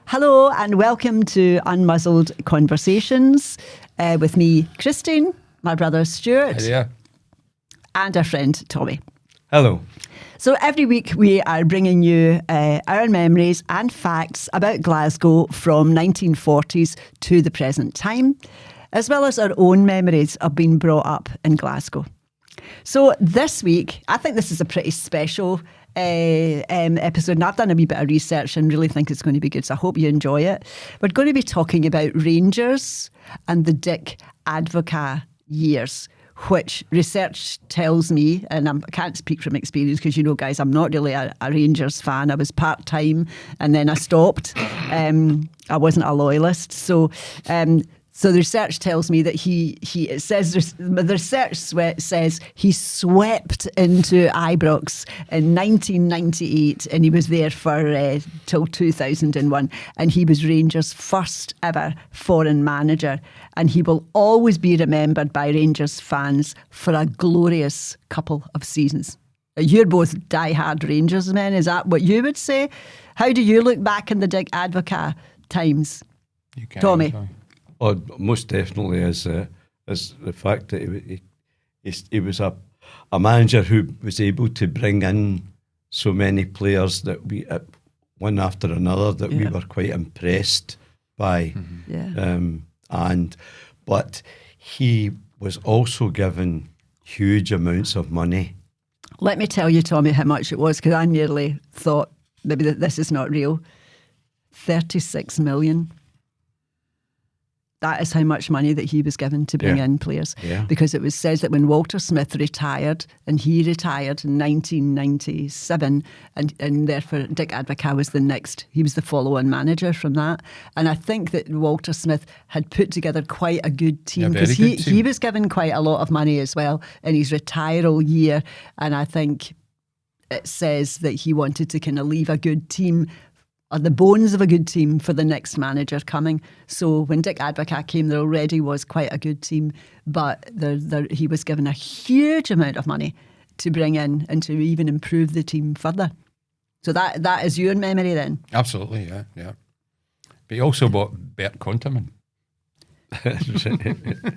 Hello and welcome to Unmuzzled Conversations with me, Christine, my brother Stuart, and our friend Tommy. Hello. So every week we are bringing you our memories and facts about Glasgow from 1940s to the present time, as well as our own memories of being brought up in Glasgow. So this week, I think this is a pretty special episode, and I've done a wee bit of research and really think it's going to be good, so I hope you enjoy it. We're going to be talking about Rangers and the Dick Advocaat years, which research tells me, and I can't speak from experience because, you know, guys, I'm not really a Rangers fan. I was part-time and then I stopped. I wasn't a loyalist. So the research tells me that the research says he swept into Ibrox in 1998 and he was there for till 2001, and he was Rangers' first ever foreign manager, and he will always be remembered by Rangers fans for a glorious couple of seasons. You're both die-hard Rangers men, is that what you would say? How do you look back in the Dick Advocaat times, Tommy? Oh, most definitely is the fact that he was a manager who was able to bring in so many players that we, one after another, that we were quite impressed by. But he was also given huge amounts of money. Let me tell you, Tommy, how much it was, because I nearly thought maybe this is not real. 36 million. That is how much money that he was given to bring in players. Yeah. Because it was says that when Walter Smith retired, and he retired in 1997, and therefore Dick Advocaat was he was the follow-on manager from that. And I think that Walter Smith had put together quite a good team, because he was given quite a lot of money as well in his retiral year. And I think it says that he wanted to kind of leave a good team, or the bones of a good team, for the next manager coming. So when Dick Advocaat came, there already was quite a good team, but he was given a huge amount of money to bring in and to even improve the team further. So that is your memory then? Absolutely, yeah. But he also bought Bert Konterman.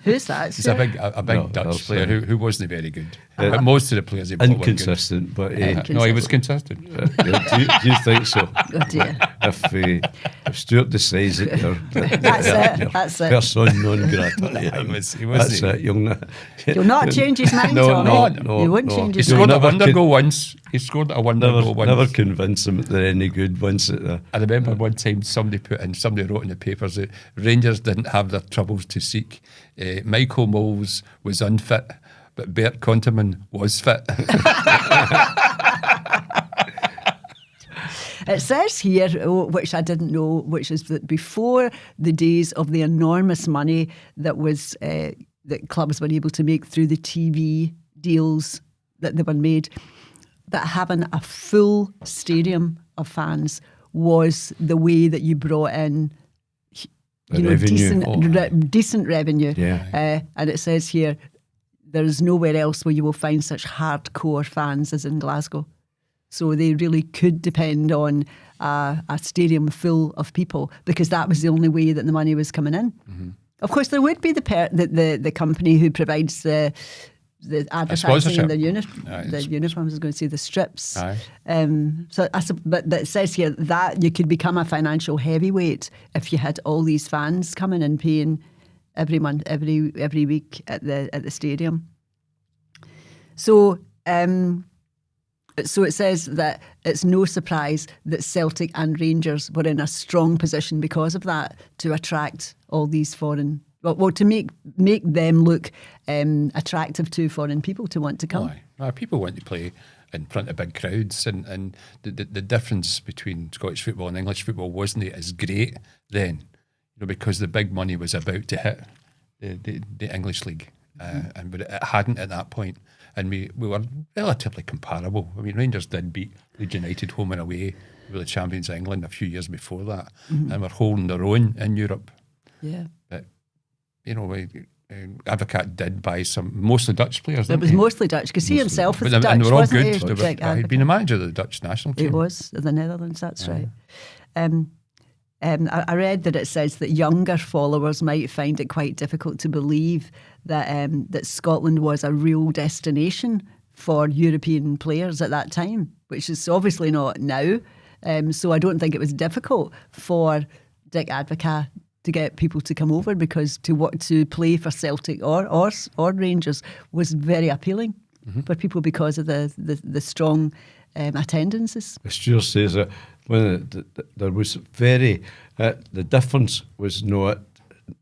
Who's that? He's a big Dutch player who wasn't very good. But most of the players he bought inconsistent, were good. But no, he was consistent. Do you think so? Oh dear. If Stuart decides it, that's it. Person non grata. That's it. You'll not change his mind, Tommy. No. You wouldn't change his mind. mind. He scored a wonder goal once. He scored a wonder goal once. Never convince them that they're any good once. I remember one time somebody wrote in the papers that Rangers didn't have their troubles to seek. Michael Moles was unfit, but Bert Konterman was fit. It says here, which I didn't know, which is that before the days of the enormous money that was that clubs were able to make through the TV deals that they were made, that having a full stadium of fans was the way that you brought in decent revenue. Yeah. And it says here, there is nowhere else where you will find such hardcore fans as in Glasgow. So they really could depend on a stadium full of people, because that was the only way that the money was coming in. Mm-hmm. Of course, there would be the company who provides the advertising and the uniforms. I was going to say the strips. But it says here that you could become a financial heavyweight if you had all these fans coming and paying every month, every week at the stadium. So it says that it's no surprise that Celtic and Rangers were in a strong position because of that, to attract all these foreign. Well, to make them look attractive to foreign people to want to come. People want to play in front of big crowds, and the difference between Scottish football and English football wasn't as great then, because the big money was about to hit the English league, but it hadn't at that point, and we were relatively comparable. I mean, Rangers did beat Leeds United home and away. We were the champions of England a few years before that, and we're holding their own in Europe. Yeah, but Advocaat did buy mostly Dutch players. It was mostly Dutch, because he himself was Dutch, and they were all good. He? He'd been a manager of the Dutch national team. He was, of the Netherlands, that's right. I read that it says that younger followers might find it quite difficult to believe that that Scotland was a real destination for European players at that time, which is obviously not now. So I don't think it was difficult for Dick Advocaat to get people to come over, because to play for Celtic or Rangers was very appealing for people because of the strong attendances. Stuart says that when there was the difference was not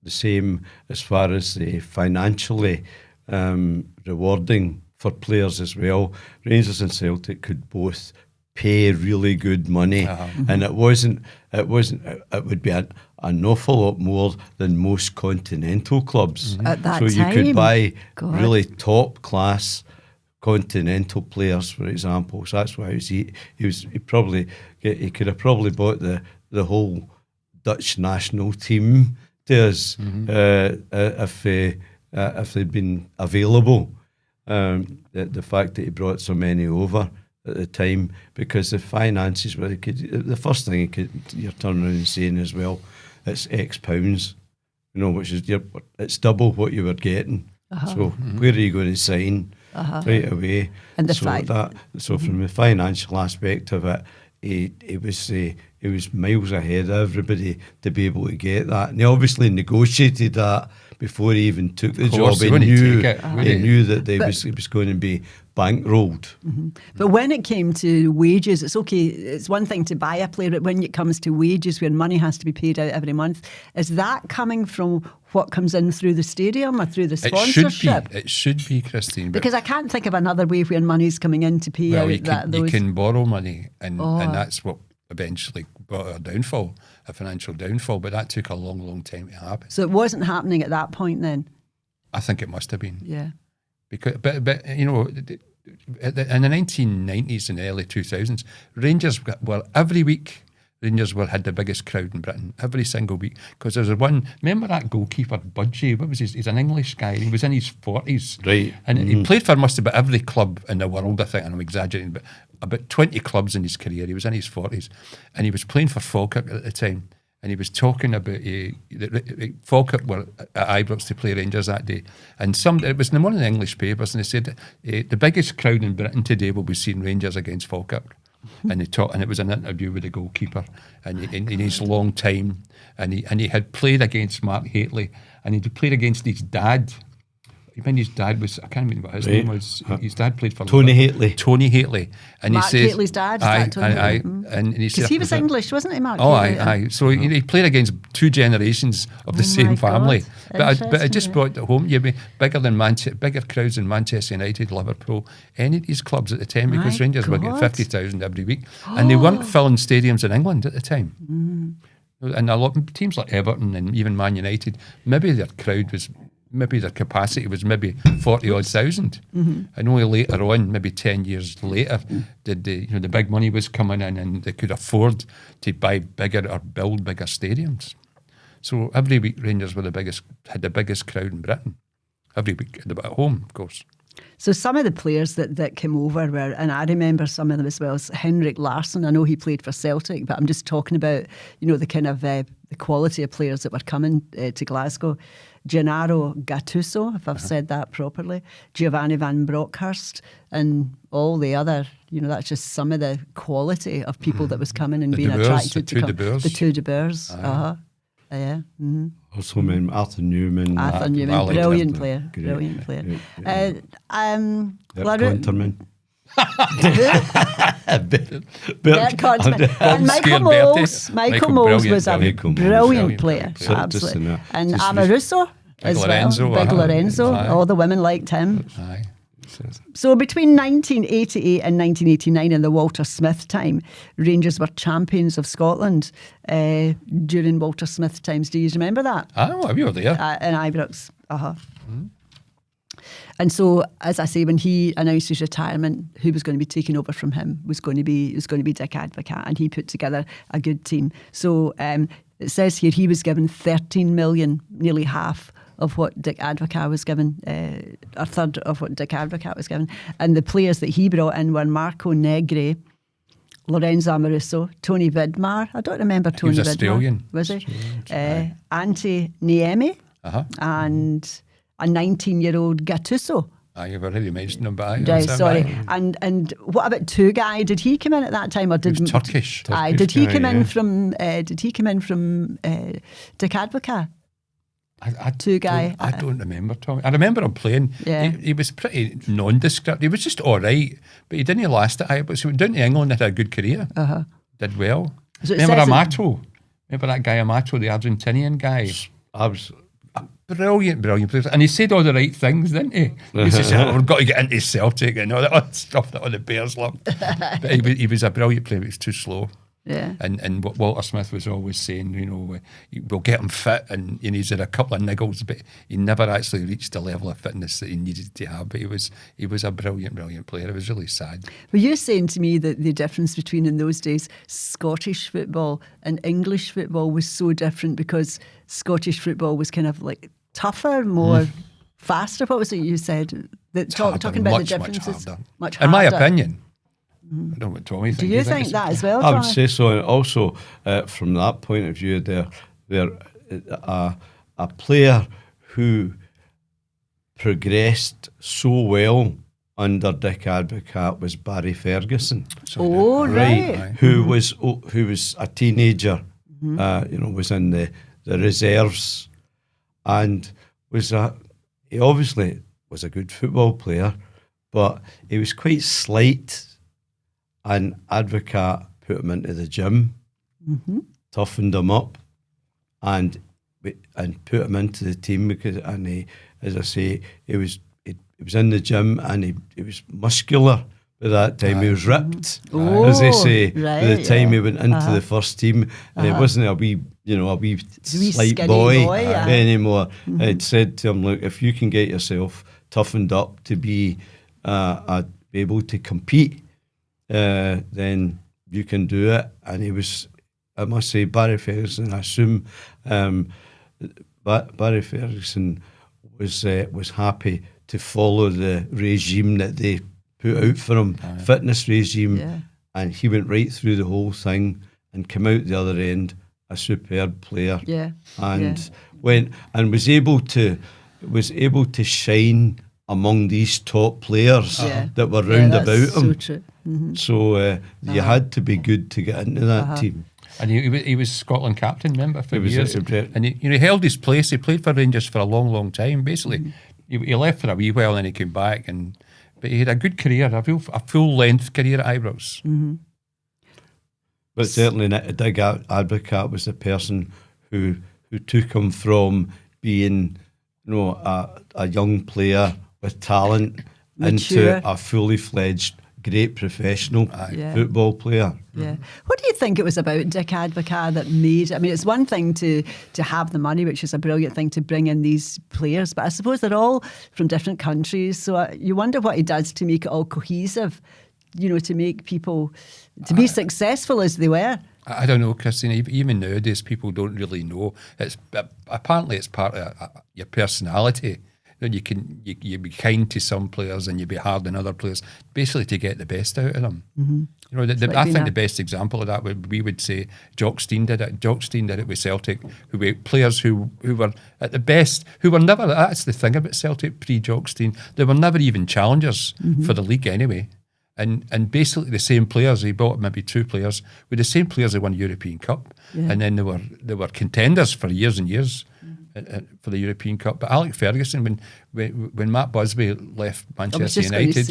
the same as far as the financially rewarding for players as well. Rangers and Celtic could both pay really good money, and it would be an awful lot more than most continental clubs. At that so time, you could buy God. really top class continental players, for example. So that's why he could have probably bought the whole Dutch national team to us if they'd been available. The fact that he brought so many over at the time, because the finances were, the first thing you're turning around and saying as well, it's X pounds, which is it's double what you were getting. So where are you going to sign right away? And the so fact from the financial aspect of it, he was miles ahead of everybody to be able to get that, and he obviously negotiated that before he even took the job. He knew that he was going to be bankrolled. But when it came to wages, it's okay. It's one thing to buy a player, but when it comes to wages, where money has to be paid out every month, is that coming from what comes in through the stadium or through the sponsorship? It should be, Christine. Because I can't think of another way where money's coming in to pay out you can borrow money, and that's what eventually brought our downfall, a financial downfall. But that took a long, long time to happen. So it wasn't happening at that point then? I think it must have been. Yeah. Because, but in the 1990s and early 2000s, Rangers every week. Rangers had the biggest crowd in Britain every single week, because there was one. Remember that goalkeeper Budgie? What was he's an English guy. He was in his 40s, right? And he played for must have been every club in the world. I think, and I'm exaggerating, but about 20 clubs in his career. He was in his 40s, and he was playing for Falkirk at the time. And he was talking about Falkirk were at Ibrox to play Rangers that day, and it was in one of the English papers, and they said the biggest crowd in Britain today will be seeing Rangers against Falkirk. And it was an interview with the goalkeeper, and in his long time, and he had played against Mark Hateley, and he'd played against his dad. When his dad was, I can't remember what his name was. His dad played for Tony Hateley. Tony Hateley, and Mark he says, Hateley's dad. and he said, because he was English, wasn't he, Mark? Aye. So he played against two generations of the same family. God. But it just brought it home. You'd be bigger crowds than Manchester United, Liverpool, any of these clubs at the time, because Rangers were getting 50,000 every week, and they weren't filling stadiums in England at the time. And a lot of teams like Everton and even Man United, maybe their capacity was maybe 40-odd thousand, and only later on, maybe 10 years later, did the big money was coming in, and they could afford to buy bigger or build bigger stadiums. So every week, Rangers had the biggest crowd in Britain. Every week, at home, of course. So some of the players that came over were, and I remember some of them as well, as Henrik Larsson. I know he played for Celtic, but I'm just talking about, the kind of the quality of players that were coming to Glasgow. Gennaro Gattuso, if I've said that properly, Giovanni van Bronckhorst, and all the other, that's just some of the quality of people that was coming and being attracted to come. The two De Boers. Yeah. Mm-hmm. Also, Arthur Newman. Brilliant player. Bert Conterman. Bert Conterman. And Michael Moles was a brilliant player. Absolutely. And Amoruso as well. Big Lorenzo. All the women liked him. Aye. So between 1988 and 1989, in the Walter Smith time, Rangers were champions of Scotland during Walter Smith times. Do you remember that? Oh, we were there. In Ibrox. And so, as I say, when he announced his retirement, who was going to be taking over from him was going to be Dick Advocaat, and he put together a good team. So it says here he was given 13 million, nearly half of what Dick Advocaat was given, a third of what Dick Advocaat was given. And the players that he brought in were Marco Negri, Lorenzo Amoruso, Tony Vidmar. I don't remember Tony was Vidmar. Australian. Was he? Ante Niemi and a 19-year-old Gattuso. You've already mentioned him, but Sorry. And what about Tugay? Did he come in at that time, or did he was Turkish? Did he come in from? Did he come in from Dick Advocaat? I don't remember Tommy. I remember him playing. Yeah. He was pretty nondescript. He was just all right, but he didn't last at Ajax. He went down to England, had a good career. Did well. So remember Amato? Remember that guy Amato, the Argentinian guy? Brilliant player. And he said all the right things, didn't he? He said, we've got to get into Celtic and all that other stuff that all the Bears loved. But he was a brilliant player, but he was too slow. Yeah. And what Walter Smith was always saying, we'll get him fit, and he's had a couple of niggles, but he never actually reached the level of fitness that he needed to have. But he was a brilliant player. It was really sad. Were you saying to me that the difference between, in those days, Scottish football and English football was so different because Scottish football was kind of like tougher, more faster? What was it you said? Talking about the differences? Much harder. In my opinion. I don't know what Tommy thinks. Do you think that as well, I Tommy? would say so. And also, from that point of view, a player who progressed so well under Dick Advocaat was Barry Ferguson. Right. Who was a teenager, was in the reserves, and he obviously was a good football player, but he was quite slight. And Advocaat put him into the gym, toughened him up, and put him into the team he, as I say, he was in the gym and he was muscular by that time. He was ripped, as they say. By the time he went into the first team, and it wasn't a wee slight boy anymore. I'd said to him, look, if you can get yourself toughened up to be able to compete, then you can do it. And he was, I must say, Barry Ferguson, I assume Barry Ferguson was happy to follow the regime that they put out for him, fitness regime, and he went right through the whole thing and came out the other end a superb player, and went and was able to shine among these top players that were round about him. So true. So you had to be good to get into that team. And he was Scotland captain, remember, for years. And he held his place. He played for Rangers for a long, long time. Basically, he left for a wee while and he came back. But he had a good career, a full-length career at Ibrox. But certainly Dick Advocaat was the person who took him from being a young player with talent into a fully fledged great professional football player. Yeah. What do you think it was about Dick Advocaat that made? I mean, it's one thing to have the money, which is a brilliant thing to bring in these players, but I suppose they're all from different countries. So you wonder what he does to make it all cohesive, to make people to be successful as they were. I don't know, Christina. Even nowadays, people don't really know. Apparently it's part of your personality. You be kind to some players and you be hard on other players, basically to get the best out of them. I think the best example of that we would say Jock Stein did it. Jock Stein did it with Celtic, who were players who were at the best, who were never. That's the thing about Celtic pre-Jock Stein. They were never even challengers for the league anyway. And basically the same players, he bought maybe two players, with the same players that won European Cup, and then they were contenders for years and years. For the European Cup. But Alex Ferguson, when Matt Busby left Manchester United,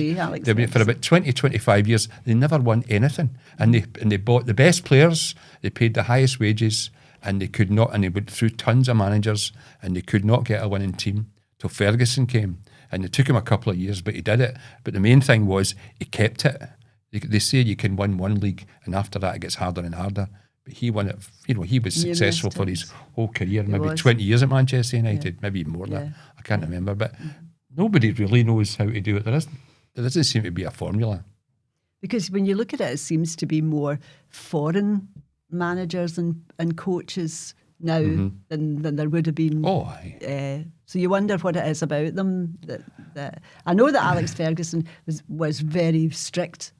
for about 20-25 years, they never won anything. And they bought the best players, they paid the highest wages, and they could not, and they went through tons of managers, and they could not get a winning team till Ferguson came. And it took him a couple of years, but he did it. But the main thing was he kept it. They say you can win one league, and after that it gets harder and harder. But he won it, he was successful for his whole career, maybe 20 years at Manchester United, maybe even more than that. I can't remember. But nobody really knows how to do it. There doesn't seem to be a formula. Because when you look at it, it seems to be more foreign managers and coaches now than there would have been. Oh, aye. So you wonder what it is about them. That I know that Alex Ferguson was very strict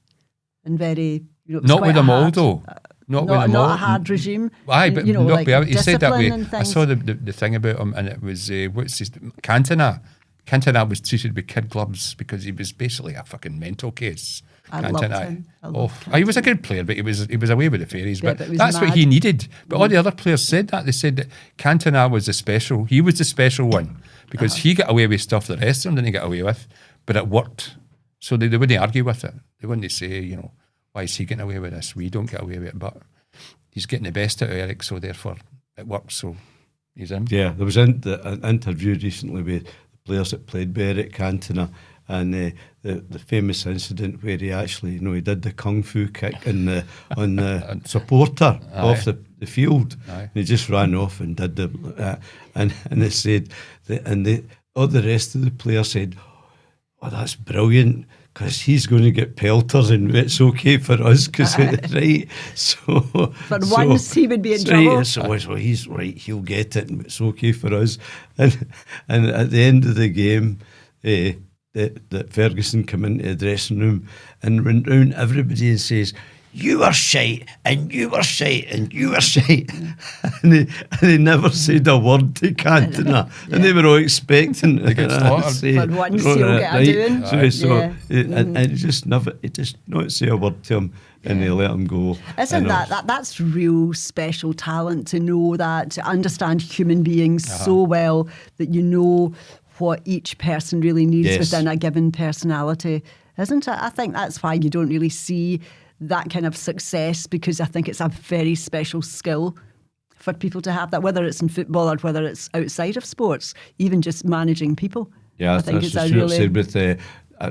and very, You know, it was Not quite with a them all, hard- though. Not with them not all. a hard regime. Aye, but you know, not like be, he said that way. discipline and I things. saw the thing about him, and it was what's his Cantona. Cantona was treated with kid gloves because he was basically a fucking mental case. I Cantona. loved him. I Oh, loved he was a good player, but he was away with the fairies. Yeah, but but he was that's what mad. he needed. But all the other players said that. They said that Cantona was the special. He was the special one because he got away with stuff the rest of them didn't get away with, but it worked. So they wouldn't argue with it. They wouldn't say, you know, why is he getting away with this? We don't get away with it, but he's getting the best out of Eric, so therefore it works. So he's in. Yeah, there was an interview recently with the players that played by Eric Cantona, and the famous incident where he actually, you know, he did the kung fu kick on the supporter off the field. Aye. And he just ran off and did the and they said all the rest of the players said, "Oh, that's brilliant." Because he's going to get pelters and it's okay for us because right. So For once he would be in trouble. So he's right. He'll get it, and it's okay for us. And at the end of the game, that Ferguson came into the dressing room and went round everybody and says, "You were shite, and you were shite, and you were shite," and he never said a word to Cantona, and they were all expecting to get slaughtered. For once he'll get a doing. And it just not say a word to him, and they let him go. Isn't And that's real special talent to know that, to understand human beings so well that you know what each person really needs Yes. within a given personality, isn't it? I think that's why you don't really see that kind of success, because I think it's a very special skill for people to have that, whether it's in football or whether it's outside of sports, even just managing people. Yeah, I think that's it's what a Stuart really said with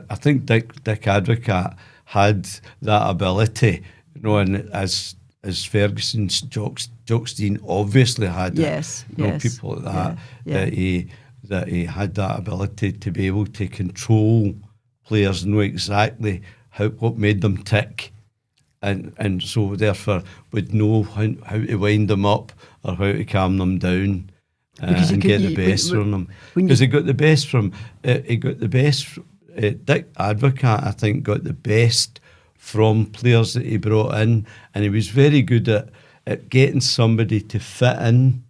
I think Dick Advocaat had that ability, you know, and as Ferguson's Jockstein obviously had Yes, it. You know, yes, people like that, yeah. that he had that ability to be able to control players, know exactly what made them tick. And so therefore would know how to wind them up or how to calm them down and get the best from them. Because he got the best from Dick Advocaat, I think, got the best from players that he brought in, and he was very good at getting somebody to fit in.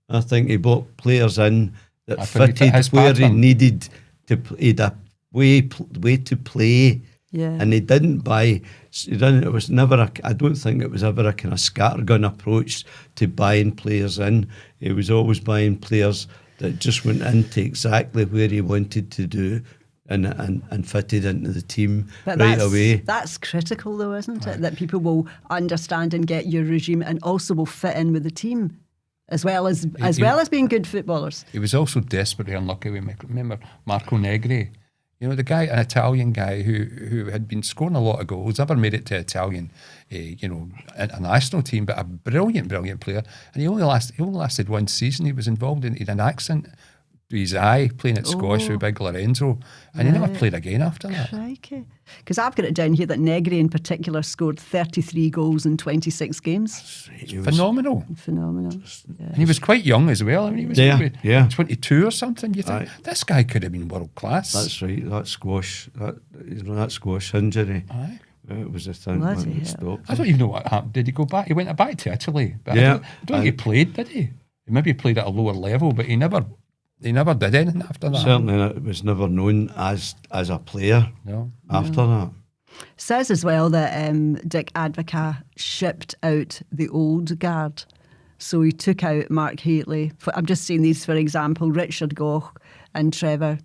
I think he brought players in that fitted where he needed to. He had a way to play. Yeah. And he didn't buy. It was never. I don't think it was ever a kind of scattergun approach to buying players in. He was always buying players that just went into exactly where he wanted to do, and fitted into the team right away. That's critical, though, isn't it? That people will understand and get your regime, and also will fit in with the team, as well as being good footballers. He was also desperately unlucky. Remember Marco Negri. You know, the guy, an Italian guy who had been scoring a lot of goals, never made it to Italian, international team, but a brilliant player. And he only lasted one season. He was involved in an accident to his eye, playing at Squash with Big Lorenzo, and he never played again after that. Crikey. Because I've got it down here that Negri in particular scored 33 goals in 26 games. Phenomenal. Yeah. And he was quite young as well. I mean, he was maybe 22 or something. You think, this guy could have been world class. That's right. That squash injury. Aye. It was a thing. Bloody When it hell. stopped. I don't even know what happened. Did he go back? He went back to Italy. But Yeah. I don't think he played, did he? He maybe played at a lower level, but he never did anything after that. Certainly, it was never known as a player. No. After that. Says as well that Dick Advocaat shipped out the old guard. So he took out Mark Haitley. I'm just saying these, for example, Richard Goch and Trevor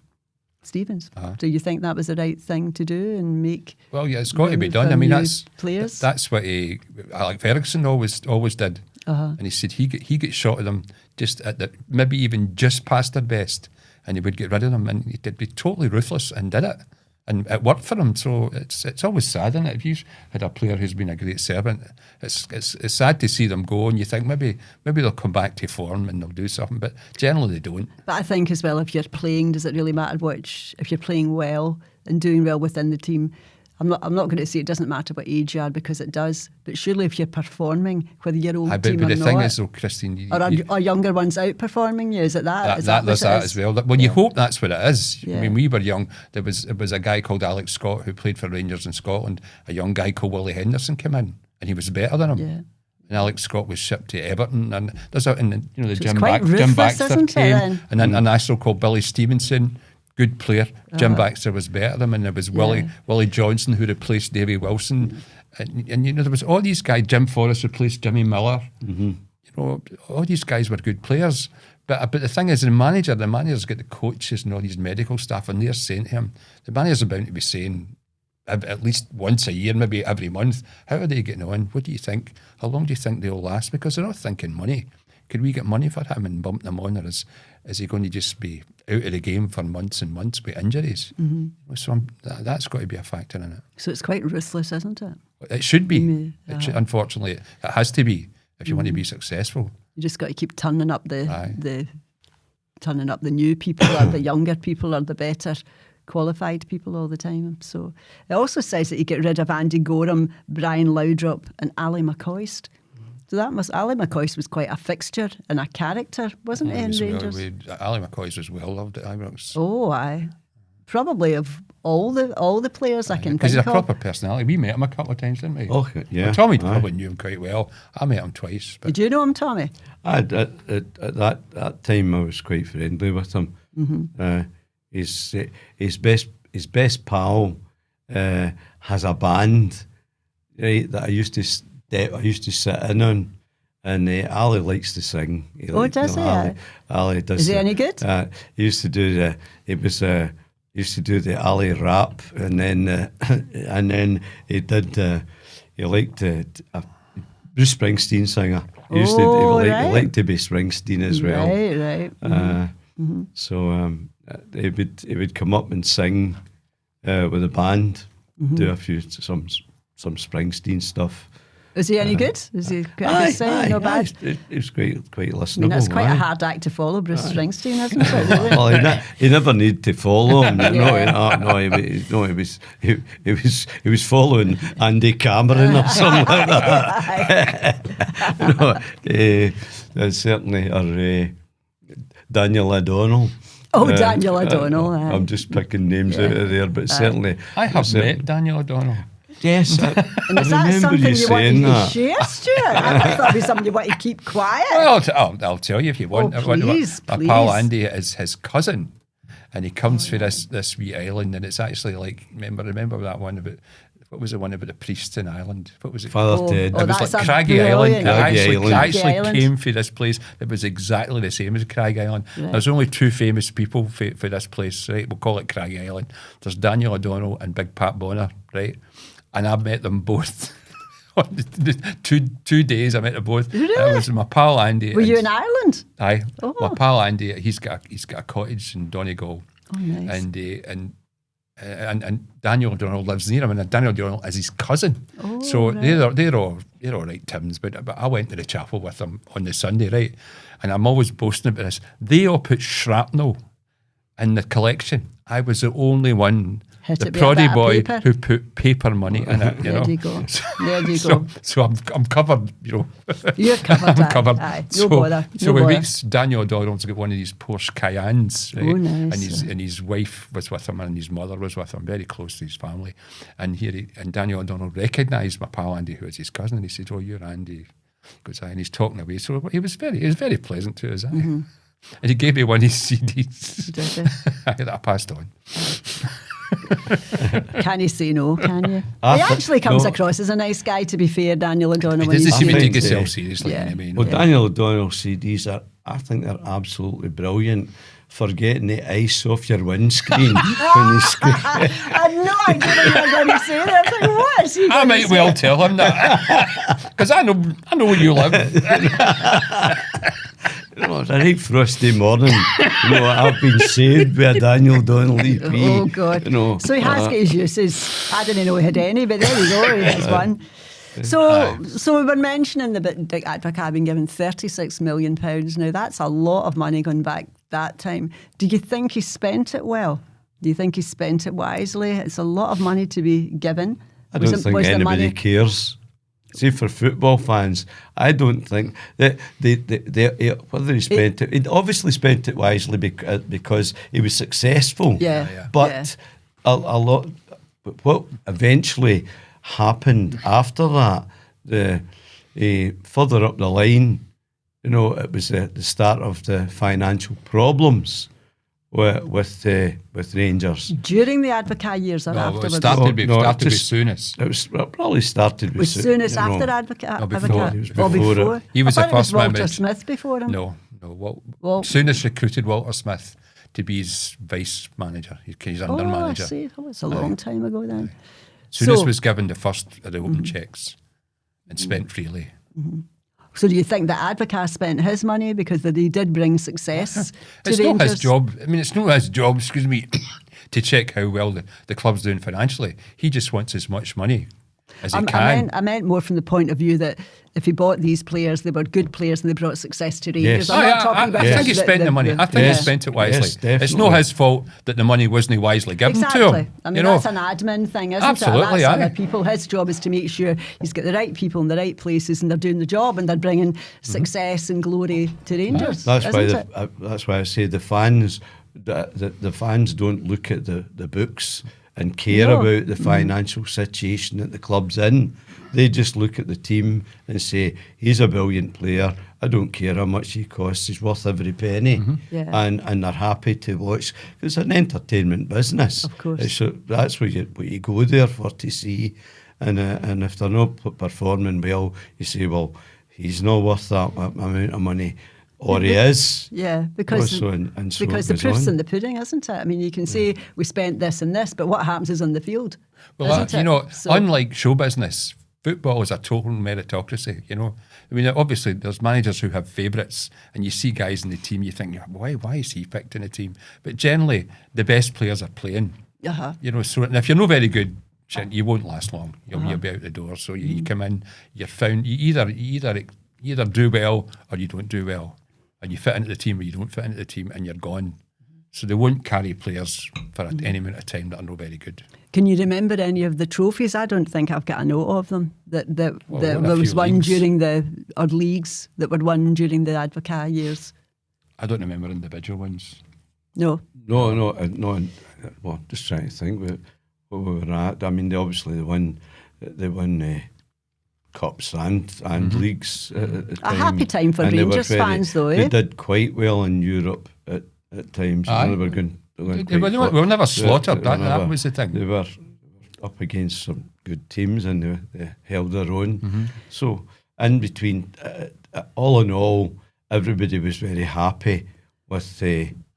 Stevens. Do you think that was the right thing to do and make? Well, yeah, it's got to be room done. for I mean, new that's players. That's what like Ferguson always did. And he said he get shot at them just at maybe even just past their best, and he would get rid of them, and he'd be totally ruthless and did it. And it worked for him, so it's always sad, isn't it? If you've had a player who's been a great servant, it's sad to see them go, and you think maybe they'll come back to form and they'll do something, but generally they don't. But I think as well, if you're playing, does it really matter if you're playing well and doing well within the team? I'm not going to say it doesn't matter what age you are, because it does. But surely if you're performing, whether you're old But team or the not, thing is, though, Christine, are younger ones outperforming you? Is it that? Is that there's what it that is? as well. Well, you hope that's what it is. Yeah. When we were young, it was a guy called Alex Scott who played for Rangers in Scotland. A young guy called Willie Henderson came in, and he was better than him. Yeah. And Alex Scott was shipped to Everton, and there's the So it's Jim, quite Jim ruthless, Baxter isn't it, came, then? and then a national called Billy Stevenson, good player. Jim Baxter was better than him, and there was Willie Johnson who replaced Davy Wilson, and there was all these guys. Jim Forrest replaced Jimmy Miller. You know, all these guys were good players. But the thing is, the manager's got the coaches and all these medical staff, and they're saying to him, the manager's bound to be saying, at least once a year, maybe every month, how are they getting on? What do you think? How long do you think they'll last? Because they're not thinking money. Could we get money for him and bump them on, or is he going to just be out of the game for months and months with injuries? So that's got to be a factor in it. So it's quite ruthless, isn't it? It should be. Unfortunately, it has to be if you want to be successful. You just got to keep turning up the new people, or the younger people, or the better qualified people all the time. So it also says that you get rid of Andy Gorham, Brian Laudrup, and Ali McCoist. So Ali McCoist was quite a fixture and a character, wasn't he, in Rangers? Ali McCoist was well loved at Ibrox. Oh, aye. Probably of all the players I can think of. Because he's a proper personality. We met him a couple of times, didn't we? Oh, yeah. Well, Tommy probably knew him quite well. I met him twice. But Did you know him, Tommy? At that time, I was quite friendly with him. His best pal has a band, right, that I used to sit in on, and Ali likes to sing. Does he? Ali does. Is he any good? He used to do the Ali rap, and then he did. He liked Bruce Springsteen singer. He liked to be Springsteen as well. Right. So he would come up and sing with a band, do some Springsteen stuff. Is he any good? Is he good singing? No bad. It's quite listenable. I mean, that's quite a hard act to follow, Bruce Springsteen, isn't it? Really? Well, he never needed to follow him. He was following Andy Cameron or something like that. Certainly, or Daniel O'Donnell. Daniel O'Donnell. I'm just picking names out of there, but certainly I have met Daniel O'Donnell. Yes, and is that something you wanted to share, Stuart? I thought it was something you want to keep quiet. Well, I'll tell you if you want. Please. My pal Andy is his cousin, and he comes for this wee island, and it's actually like remember that one about. What was the one about the priests in Ireland? What was it? Father Ted. It was like Craggy Island. I actually came for this place. It was exactly the same as Craggy Island. Right. There's only two famous people for this place, right? We'll call it Craggy Island. There's Daniel O'Donnell and Big Pat Bonner, right? And I've met them both. On the 2 days I met them both. Really? It was my pal Andy. Were you in Ireland? Aye. Oh. My pal Andy, he's got a cottage in Donegal. Oh, nice. And Daniel O'Donnell lives near him, and Daniel O'Donnell is his cousin. Oh, so right. they're all right Tims, but I went to the chapel with them on the Sunday, right? And I'm always boasting about this. They all put shrapnel in the collection. I was the only one, the proddy boy, who put paper money in it. There you go. There you go. So I'm covered, you know. You're covered. I'm covered. Aye. No bother. So we reached Daniel O'Donnell's got one of these Porsche Cayennes, right? Oh, nice. And his wife was with him, and his mother was with him, very close to his family. And Daniel O'Donnell recognised my pal Andy, who was his cousin, and he said, "Oh, you're Andy." He goes, "Aye," and he's talking away. So he was very pleasant to us. And he gave me one of his CDs that I passed on. Can you say no, can you? He actually comes across as a nice guy, to be fair, Daniel O'Donnell. He doesn't seem to take himself seriously. Yeah. Anyway, Well, Daniel O'Donnell CDs I think they're absolutely brilliant for getting the ice off your windscreen when you scream. I had no idea what you were going to say there. I was like, what is he I might well tell him that, because I know where you live. It's a right frosty morning. I've been saved by a Daniel O'Donnell EP. Oh, God. So he has got his uses. I didn't know he had any, but there you go, he has one. So we were mentioning about Dick Advocaat being given £36 million. Now, that's a lot of money going back that time. Do you think he spent it well? Do you think he spent it wisely? It's a lot of money to be given. I don't think anybody cares. See, for football fans, I don't think that whether he spent it, he obviously spent it wisely because he was successful. Yeah. But a lot, what eventually happened after that, further up the line, it was the start of the financial problems with Rangers. During the Advocaat years or afterwards? It started with Souness. It probably started with Souness after Advocaat? No, before. It was before it. He was the first man. Walter Smith before him? No. Souness recruited Walter Smith to be his vice manager, his under manager. I see. It's a long time ago then. Souness was given the first of the open cheques and spent freely. Mm-hmm. So do you think that Advocaat spent his money because he did bring success to It's Rangers? not his job. I mean, it's not his job, to check how well the club's doing financially. He just wants as much money as he can. I meant more from the point of view that if he bought these players, they were good players and they brought success to Rangers. Yes. I'm not talking about I think he spent the money. I think he spent it wisely. Yes, definitely. It's not his fault that the money wasn't wisely given to him. I mean, that's an admin thing, isn't Absolutely, it? That's other people. His job is to make sure he's got the right people in the right places and they're doing the job and they're bringing success and glory to Rangers. That's why I say the fans, the fans don't look at the books and care about the financial situation that the club's in. They just look at the team and say, he's a brilliant player. I don't care how much he costs. He's worth every penny. And they're happy to watch. It's an entertainment business. Of course. That's what you go there for to see. And if they're not performing well, you say, well, he's not worth that amount of money. Or he is. Yeah, because the proof's in the pudding, isn't it? I mean, you can say we spent this and this, but what happens is on the field. Well, unlike show business, football is a total meritocracy, I mean, obviously, there's managers who have favourites, and you see guys in the team, you think, why is he picked in the team? But generally, the best players are playing. So and if you're not very good, you won't last long. You'll be out the door. So you come in, you're found. You either do well or you don't do well. And you fit into the team or you don't fit into the team and you're gone. So they won't carry players for any amount of time that are not very good. Can you remember any of the trophies? I don't think I've got a note of them. That there was one leagues. during or leagues that were won during the Advocaat years. I don't remember individual ones. No. No. Well, just trying to think about what we were at. I mean, they won cups and leagues at the time. A happy time for Rangers fans, though, They did quite well in Europe at times. Aye. They were never slaughtered. That was the thing. They were up against some good teams and they held their own. So in between, all in all, everybody was very happy with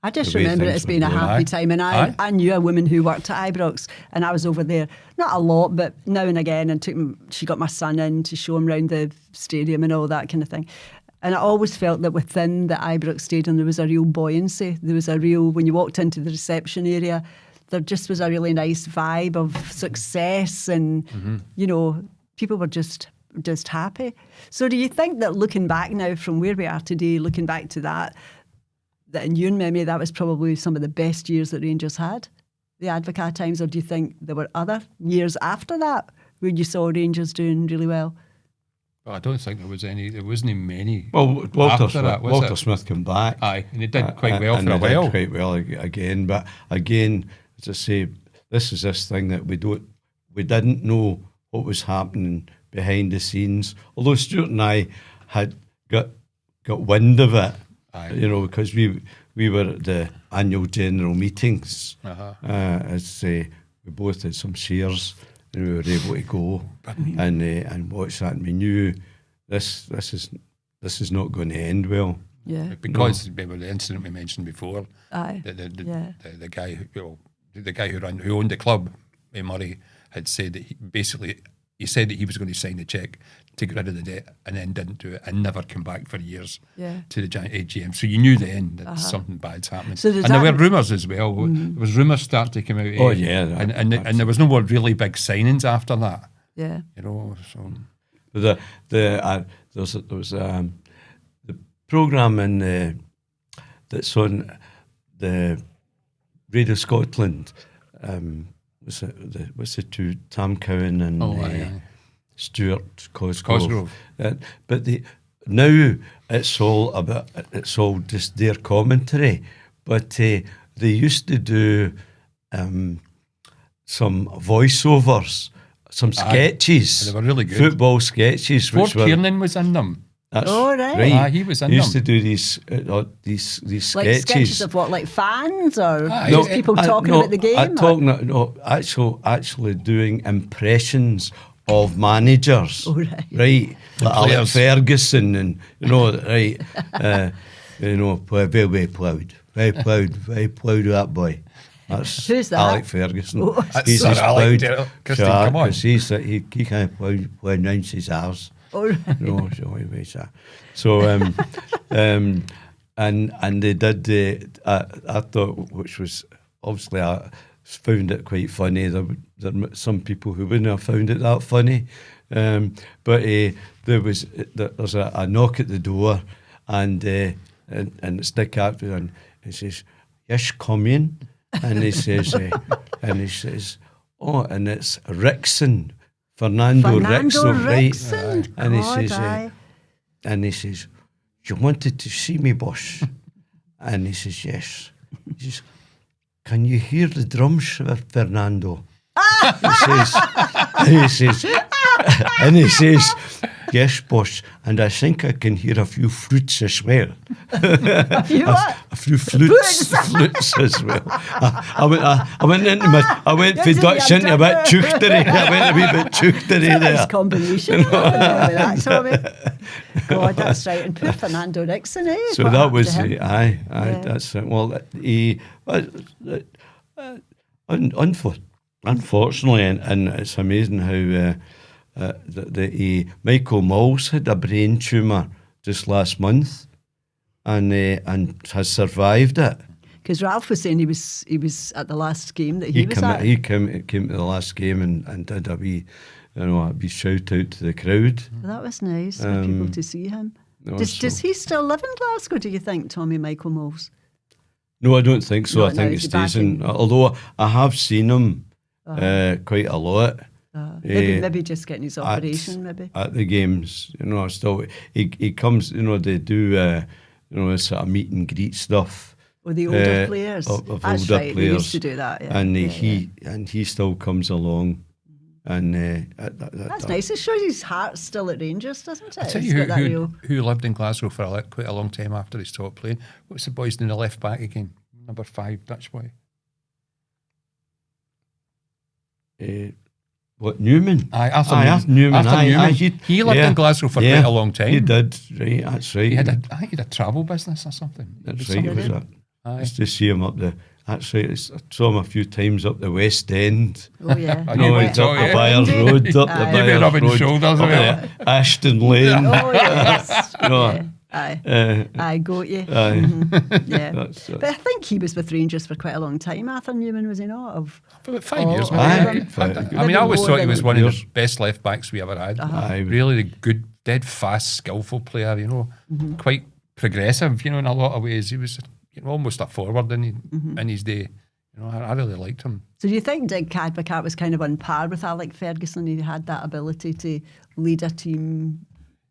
I just remember it as being a happy time, and I knew a woman who worked at Ibrox, and I was over there, not a lot, but now and again, and she got my son in to show him around the stadium and all that kind of thing. And I always felt that within the Ibrox stadium there was a real buoyancy. There was a real, when you walked into the reception area, there just was a really nice vibe of success, and people were just happy. So do you think that looking back now from where we are today, looking back to that in your memory, that was probably some of the best years that Rangers had, the Advocaat times, or do you think there were other years after that where you saw Rangers doing really well? Well, I don't think there wasn't many. Well, Walter Smith came back. Aye, and he did quite well and for a while. Did quite well again, but again, as I say, this is this thing that we didn't know what was happening behind the scenes. Although Stuart and I had got wind of it. Aye. Because we were at the annual general meetings. As we both had some shares, and we were able to go and watch that. And we knew this is not going to end well. Yeah, because remember the incident we mentioned before. Aye. The guy who owned the club, Murray, had said that he said that he was going to sign the cheque to get rid of the debt, and then didn't do it, and never come back for years to the giant AGM. So you knew then that something bad's happening. So and there were rumours as well. There was rumours starting to come out. Oh yeah, and there was no more really big signings after that. Yeah, So there was the programme in that's on the Radio Scotland. What's the two? Tam Cowan and Stuart Cosgrove. But now it's all just their commentary. But they used to do some voiceovers, some sketches. They were really good. Football sketches. Ford Kiernan was in them. That's right. He was in He used them. to do these sketches. Like sketches of what, like fans or No, just people talking about the game? Actually doing impressions of managers. Oh, right. Right. Like Alec players. Ferguson and, right. Very proud. Very proud of that boy. That's Who's that? Alec Ferguson. Oh. He's That's as Alec, proud. Christine, come on. Because he can't pronounce his house. Oh, right. No, so and they did I thought, which was obviously I found it quite funny. There were some people who wouldn't have found it that funny, but there's a knock at the door, and it's Dick Advocaat, and he says, "Yes, come in," and he says, "Oh, and it's Rickson." Fernando Rickson, right? And he says, "You wanted to see me, boss?" And he says, "Yes." He says, "Can you hear the drums, Fernando?" He says, "Yes, boss, and I think I can hear a few flutes as well." A few what? A few flutes as well. I went for Dutch into a bit chuchtery. I went a wee bit chuchtery there. Nice combination. That's Tommy. God, that's right. And poor Fernando Rickson, eh? So What that happened was to him? that's it. Well, unfortunately, and it's amazing how Michael Mols had a brain tumour just last month, and has survived it. Because Ralph was saying he was at the last game that he was at. He came to the last game and did a wee shout out to the crowd. Well, that was nice for people to see him. Does he still live in Glasgow, do you think, Tommy Michael Mols? No, I don't think so. No, I think no, he he's stays back in. Although I have seen him quite a lot. Maybe just getting his operation, maybe. At the games, still he comes. They do sort of meet and greet stuff. Or the older players. Of That's older right. players. They used to do that. Yeah. And Yeah. he still comes along, and That's nice. It shows his heart's still at Rangers, doesn't it? I tell It's you got that real- who lived in Glasgow for quite a long time after he stopped playing. What's the boy's name, the left back again? Number 5, Dutch boy. What, Newman? Arthur Newman. Newman. He lived in Glasgow for quite a long time. He did, right? That's right. He had a travel business or something. That's right. It was something. I used to see him up the. That's right. I saw him a few times up the West End. Oh, yeah. He's up the Byers Road, up the Aye. Byers rubbing Road, shoulders up about the Ashton Lane. Oh, yes. No. Yeah. Aye. I got you. Aye. Yeah. That's it. But I think he was with Rangers for quite a long time, Arthur Newman, was he not? For about 5 years, Aye. maybe. I Maybe always more thought he than was one of years. the best left backs we ever had. Aye. Really good, dead fast, skillful player, quite progressive, in a lot of ways. He was almost a forward in his day. I really liked him. So do you think Dick Advocaat was kind of on par with Alec Ferguson? He had that ability to lead a team,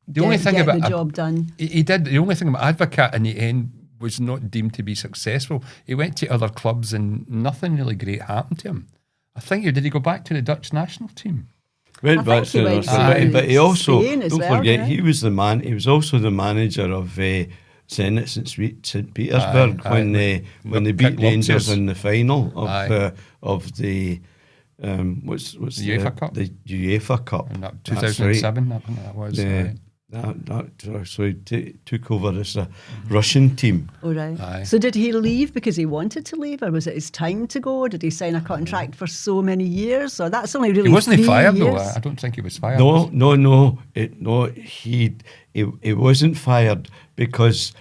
The only thing get about the job done. He did. The only thing about Advocaat in the end was not deemed to be successful. He went to other clubs and nothing really great happened to him. I think did he go back to the Dutch national team? Went back think he went to to but he also Spain as don't well, forget yeah. he was the man. He was also the manager of Zenit St. Petersburg when they beat Kick Rangers Lobsters. in the final Aye. of the what's The UEFA Cup? The UEFA Cup. In that That's 2007, I think that was. Yeah. So he took over this Russian team. Oh, right. Aye. So did he leave because he wanted to leave, or was it his time to go? Did he sign a contract for so many years? Or that's only really He wasn't 3 fired years? though. I don't think he was fired. No. He wasn't fired because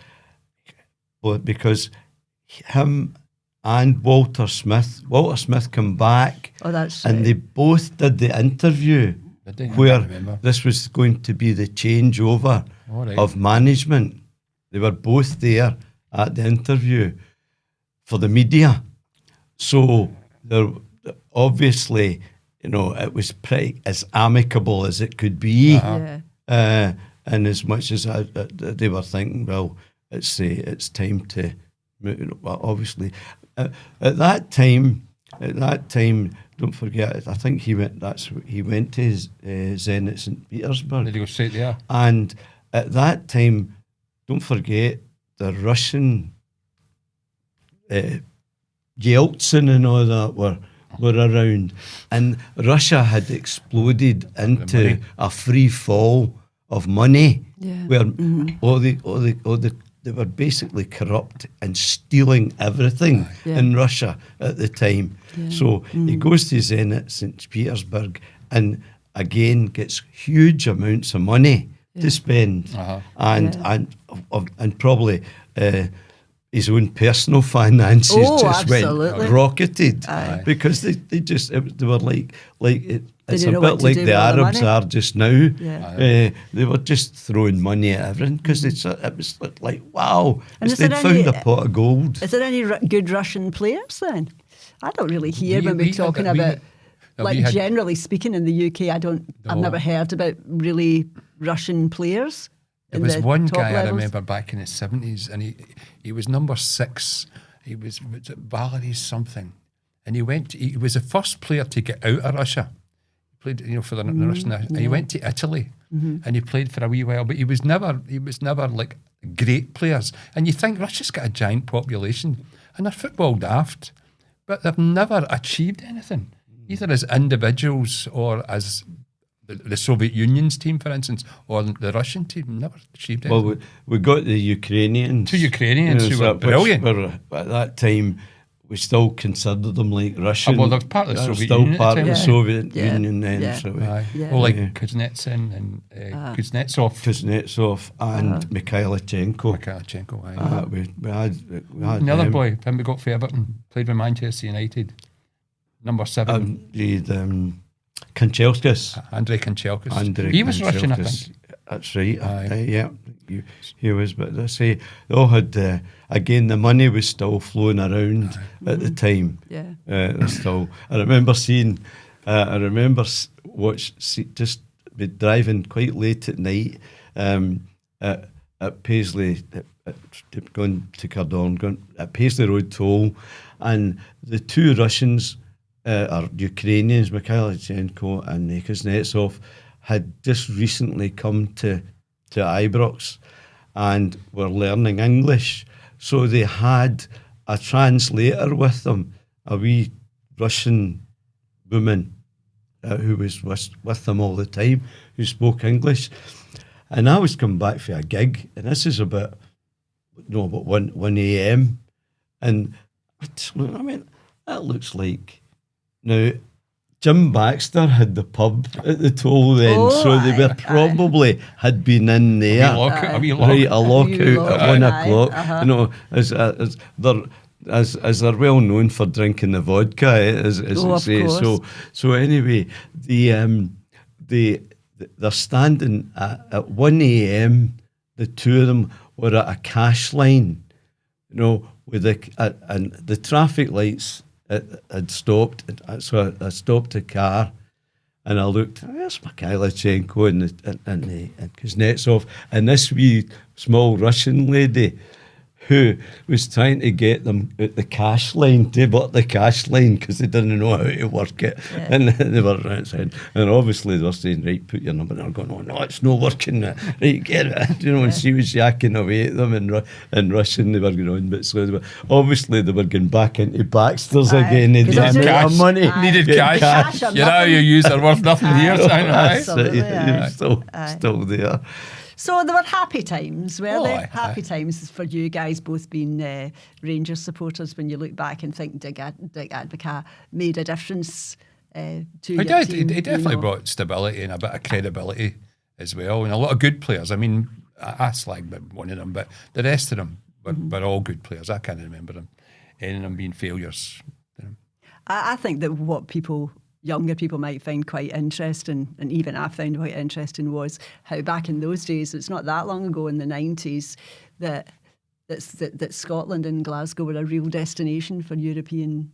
him and Walter Smith come back. Oh, that's and right. they both did the interview Did they? I where can't remember. this was going to be the changeover All right. of management. They were both there at the interview for the media. So there, obviously, it was pretty as amicable as it could be. Yeah. And as much as they were thinking, well, it's time to move. Well, obviously, at that time, don't forget. I think he went to Zenit St. Petersburg. Did he go straight there? And at that time, don't forget the Russian Yeltsin and all that were around, and Russia had exploded into a free fall of money, where they were basically corrupt and stealing everything in Russia at the time. So he goes to Zenit St. Petersburg and again gets huge amounts of money to spend, and probably his own personal finances just went rocketed because they were like it's a bit like the Arabs are just now. They were just throwing money at everything because it was like, wow, they'd found a pot of gold. Is there any good Russian players then? I don't really hear when we're talking about, generally speaking in the UK, I've never heard about really Russian players. There was one guy I remember back in the 70s, and he was number 6. He was Valerie something, and he was the first player to get out of Russia. He played, for the Russian. And he went to Italy, and he played for a wee while, but he was never like great players. And you think Russia's got a giant population, and they're football daft, but they've never achieved anything, either as individuals or as the Soviet Union's team, for instance, or the Russian team. Never achieved anything. Well, we got the Ukrainians. 2 Ukrainians who were brilliant. At that time, we still considered them like Russian. Well, they're part of the Soviet Union. Still part of the Soviet Union then. Yeah. So Well, like Kuznetsov and Kuznetsov and Mikhailichenko. Aye. We had another them. boy, him we got for Everton, played with Manchester United. Number 7. Kanchelskis. Andrei Kanchelskis. He was Russian, I think. That's right. He was. But I say they all had. Again, the money was still flowing around at the time. Still, I remember seeing. Just be driving quite late at night at Paisley, going to Cardorn, going at Paisley Road Toll, and the 2 Russians. Or Ukrainians, Mikhailichenko and Kuznetsov, had just recently come to Ibrox and were learning English. So they had a translator with them, a wee Russian woman who was with them all the time, who spoke English. And I was coming back for a gig, and this is about 1 a.m. And I mean, that looks like... Now, Jim Baxter had the pub at the Toll then, so they were probably had been in there. A lockout at 1 o'clock. As they're well known for drinking the vodka, as they say. Course. So anyway, they're standing at 1 a.m. The 2 of them were at a cash line, with and the traffic lights. It had stopped, so I stopped the car, and I looked. There's Mikhailichenko and Kuznetsov, and this wee small Russian lady who was trying to get them at the cash line, to work the cash line because they didn't know how to work it, and they were saying, and obviously they were saying, right, put your number. And they're going, oh no, it's not working. Right, get it. And she was yakking away at them in Russian. They were going on, but so obviously they were going back into Baxter's again. They didn't have money. Needed cash. You use are worth nothing here. Still there. So there were happy times, were there? Happy times for you guys, both being Rangers supporters, when you look back and think Dick Advocaat made a difference to your team. He definitely brought stability and a bit of credibility as well, and a lot of good players. I mean, I slagged one of them, but the rest of them were all good players. I can't remember them, any of them being failures. I think that what younger people might find quite interesting, and even I found quite interesting, was how back in those days, it's not that long ago in the 90s, that Scotland and Glasgow were a real destination for European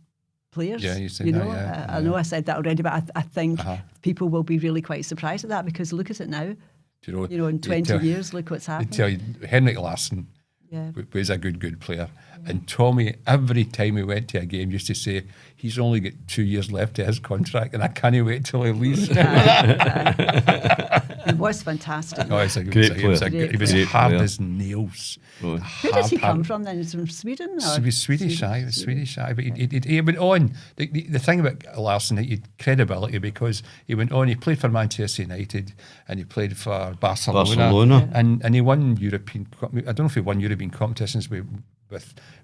players. Yeah, you said you that, know, yeah. I know I said that already, but I think Uh-huh. people will be really quite surprised at that, because look at it now. Do you know? You know, in 20 years, look what's I happened. tell you, Henrik Larsson Yeah. was a good player. And Tommy, every time he went to a game, used to say, he's only got 2 years left of his contract and I can't wait till he leaves. It was fantastic. Oh, Great he was player. he was Great hard player. as nails. Oh. Who does he come from then? Is he from Sweden? Or? He was Swedish, he was Swedish, but he went on. The thing about Larsson, he had credibility because he went on, he played for Manchester United and he played for Barcelona. And he won European, I don't know if he won European competitions with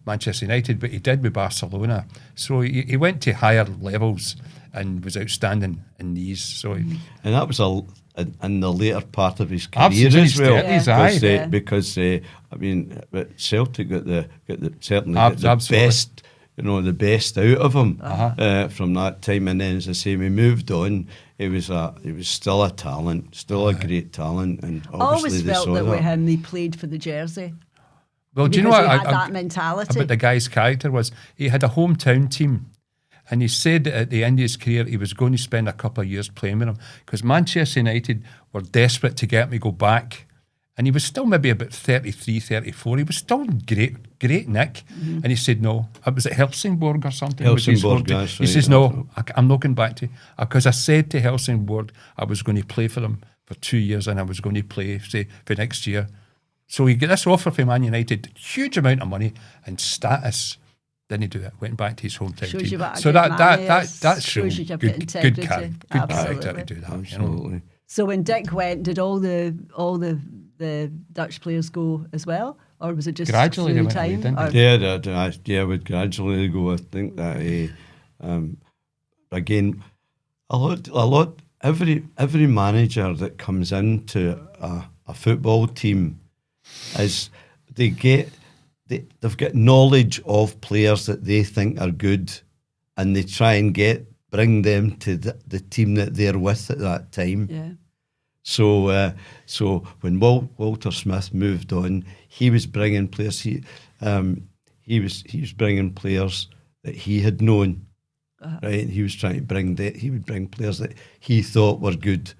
Manchester United, but he did with Barcelona. So he went to higher levels and was outstanding in these. So And that was in the later part of his career Absolutely, as well. his eye. Because I mean, Celtic got the Absolutely. best, the best out of him from that time. And then, as I say, we moved on. He was still a talent, still a great talent, and I obviously always they felt saw that that. with him, he played for the jersey. Well, do you know Because what? he had that mentality. But the guy's character was he had a hometown team, and he said that at the end of his career he was going to spend a couple of years playing with him because Manchester United were desperate to get him to go back, and he was still maybe about 33, 34. He was still great Nick, and he said no. It was at Helsingborg or something. Helsingborg, that's he right, says that's no, I'm not going back to because I said to Helsingborg I was going to play for them for 2 years and I was going to play say for next year. So he got this offer from Man United, huge amount of money and status. Didn't he do it? Went back to his hometown Shows team. you what a So good man he is. that's Shows you you've got good integrity. character to do that. Absolutely. So when Dick went, did all the Dutch players go as well, or was it just Gradually they through went away, time? didn't Or- Yeah, would gradually go. I think that again, a lot. Every manager that comes into a football team is they've got knowledge of players that they think are good, and they try and bring them to the team that they're with at that time. Yeah. So when Walter Smith moved on, he was bringing players. He was bringing players that he had known, right? He was trying to bring he would bring players that he thought were good,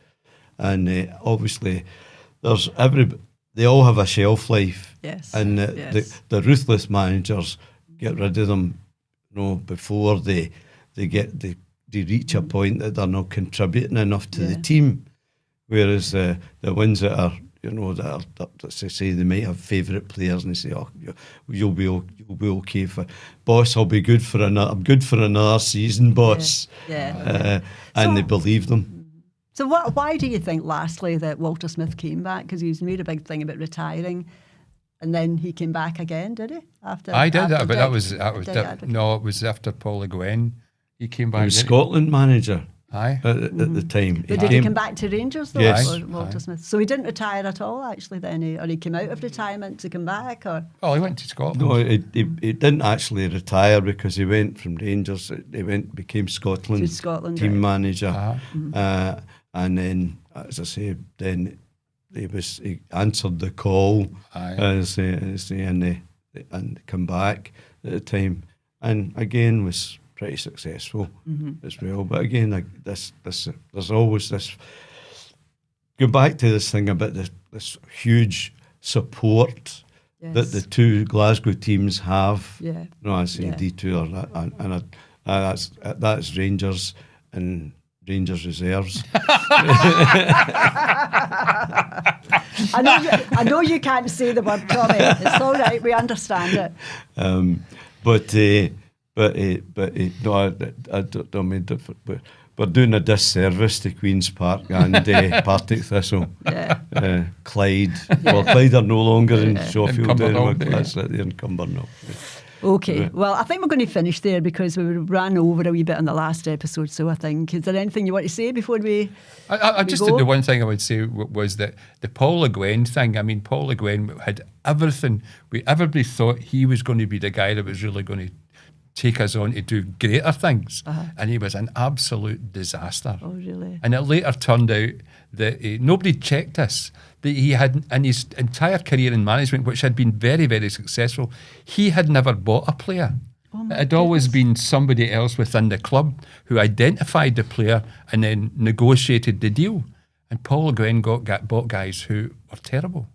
and obviously they all have a shelf life. Yes. And the ruthless managers get rid of them, before they reach a point that they're not contributing enough to the team. Whereas the ones that are, that say they might have favourite players and they say, you'll be okay for boss. I'll be good for another season, boss. Yeah. And they believe them. So why do you think, lastly, that Walter Smith came back? Because he's made a big thing about retiring, and then he came back again, did he? I did that, but Dick, it was Advocaat. it was after Paul Le Guen. He came back. He was Scotland manager Aye. at the time. But did he come back to Rangers though? Yes. Or Walter Smith? So he didn't retire at all, actually. Then, or he came out of retirement to come back, or Oh, he went to Scotland. No, he didn't actually retire because he went from Rangers. He became to Scotland Scotland team right. manager, and then, as I say, then he answered the call, and come back at the time, and again was pretty successful as well. But again, like there's always this. Go back to this thing about this huge support that the two Glasgow teams have. Yeah. I say D2 or that, and that's Rangers and Rangers reserves. I know you can't say the word, Tommy. It's all right. We understand it. But no, I don't mean that. We're doing a disservice to Queen's Park and Partick Thistle. Yeah. Clyde. Well, Clyde are no longer in Sheffield. Cumbernauld, That's it, they're in Cumbernauld. Okay, well, I think we're going to finish there because we ran over a wee bit in the last episode. So I think, is there anything you want to say before we? I just go? the one thing I would say was that the Paul Le Guen thing. I mean, Paul Le Guen had everything. Everybody thought he was going to be the guy that was really going to take us on to do greater things, and he was an absolute disaster. Oh, really? And it later turned out that nobody checked us. That he had, in his entire career in management, which had been very, very successful, he had never bought a player. Oh my It had always goodness. been somebody else within the club who identified the player and then negotiated the deal. And Paul Le Guen bought guys who were terrible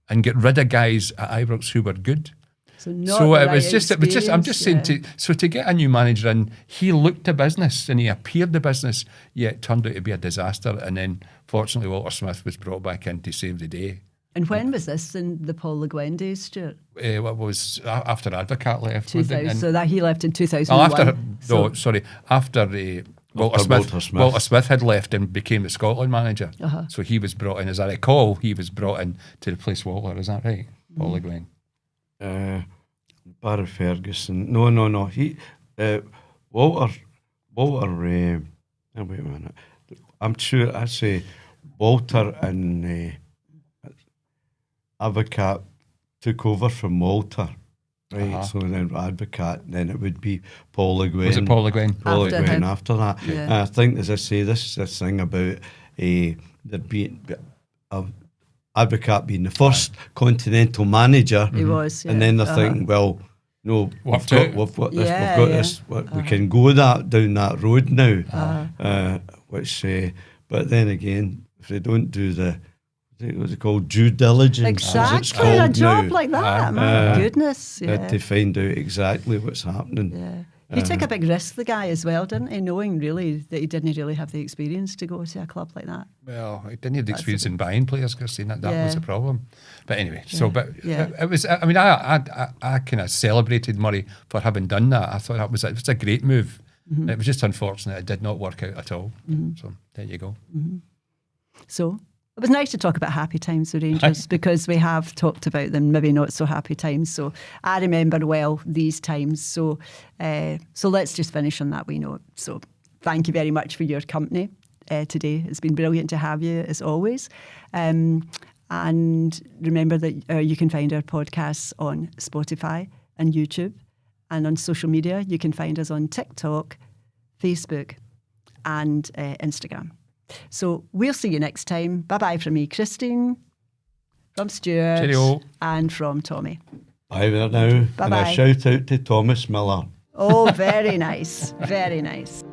and get rid of guys at Ibrox who were good. So, not So the it right was just, I'm just saying, experience, to get a new manager in, he looked the business and he appeared the business, yet it turned out to be a disaster. And then, fortunately, Walter Smith was brought back in to save the day. And when was this, in the Paul Le Guen days, Stuart? What was after Advocaat left? 2000. And- So that he left in Oh, 2001. after Walter Smith. Walter Smith had left and became the Scotland manager. Uh-huh. So he was brought in, as I recall, he was brought in to replace Walter. Is that right? Paul Le Guen. Barry Ferguson. No. He Walter. Wait a minute. I'm sure I say Walter and Advocaat took over from Walter. Right, Uh-huh. so then Advocaat, then it would be Paul Le Guen. Was it Paul Le Guen? Paul Le After Guen him. after that. Yeah. And I think, as I say, this thing about there being Advocaat being the first continental manager, He was, yeah. and then they're Uh-huh. thinking, well, no, Worked we've out. got this, Yeah, we've got yeah. this, we can go down that road now. But then again, if they don't do what's it called, due diligence, as it's Exactly, a called job now, like that. My goodness. Yeah. to find out exactly what's happening. Yeah. He took a big risk, the guy, as well, didn't he? Knowing really that he didn't really have the experience to go to a club like that. Well, he didn't have the experience in buying players, Christine. That Yeah. was the problem. But anyway, Yeah. it was. I mean, I kind of celebrated Murray for having done that. I thought it was a great move. Mm-hmm. It was just unfortunate it did not work out at all. So there you go. So it was nice to talk about happy times with Rangers because we have talked about them, maybe not so happy times. So I remember well these times. So let's just finish on that wee note. So thank you very much for your company today. It's been brilliant to have you as always. And remember that you can find our podcasts on Spotify and YouTube, and on social media. You can find us on TikTok, Facebook, and Instagram. So we'll see you next time. Bye-bye from me, Christine, from Stuart, Cheerio. and from Tommy. Bye there now. Bye-bye. And a shout out to Thomas Miller. Oh, very nice. Very nice.